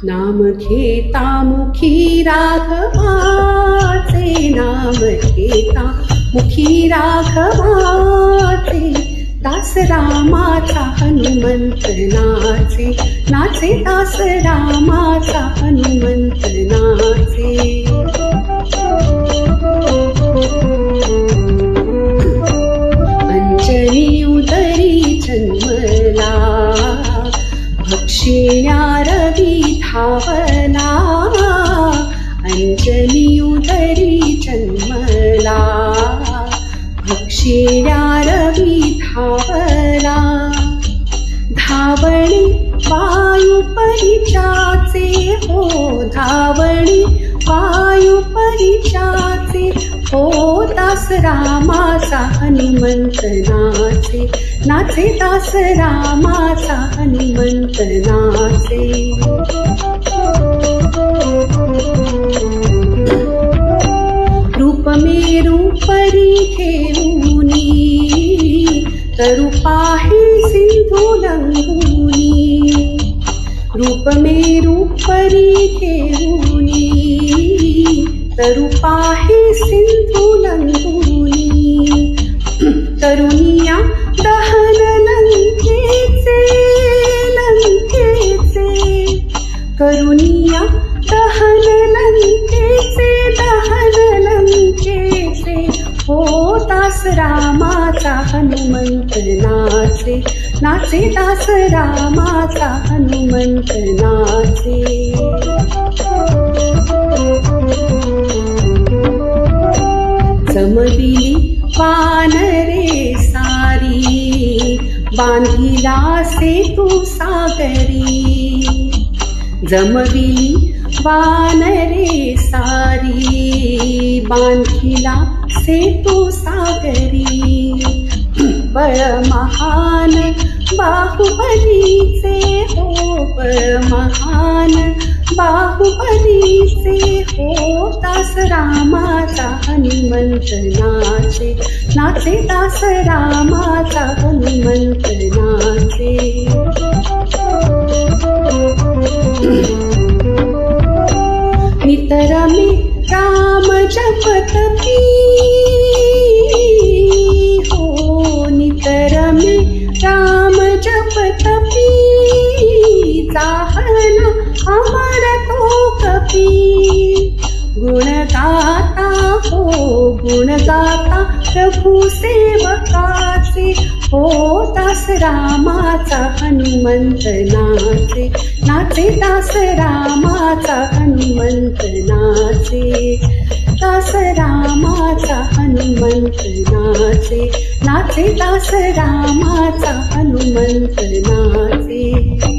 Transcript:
नाम घेता मुखी राघवाचे, नाम घेता मुखी राघवाचे, दास रामाचा हनुमंत नाचे, नाचे दास रामाचा हनुमंत नाचे. अंजनी उदरी जन्मला, भक्षिण्या रवी धावला. अंजनी उदरी जन्मला, भक्षिण्या रवी धावला. धावणी वायू परिचाचे हो, धावणी वायू परिचाचे हो, दास रामाचा हनुमंत नाचे, नाचे दास रामाचा हनुमंत नाचे. रूप मेरू परी घेऊनी, तरु पाहे सिंधू लंघुनी. रूप मेरू परी घेऊनी, तरु पाहे सिंधू लंघुनी. तरुणिया दहन लंकेचे, लंकेचे. तरुणिया दहन लंकेचे, दहन लंकेचे हो, दास रामाचा हनुमंत नाचे, नाचे दास रामाचा हनुमंत नाचे. जमविली वानरे सारी, बांधिला सेतू सागरी. जमविली वानरे सारी, बांधिला सेतू सागरी. बळ महान बाहुबलीचे हो, बळ महान बाहुबलीचे हो, दास रामाचा हनुमंत नाचे, नाचे दास रामाचा हनुमंत नाचे. नितर मी राम जपतपी हो, नितर मी राम जपतपी. जाहला अमर तो कपी, गुण गाता हो, गुण गाता प्रभु सेवकाचे हो, दास रामाचा हनुमंत नाचे, नाचे दास रामाचा हनुमंत नाचे. दास रामाचा हनुमंत नाचे, नाचे दास रामाचा हनुमंत नाचे.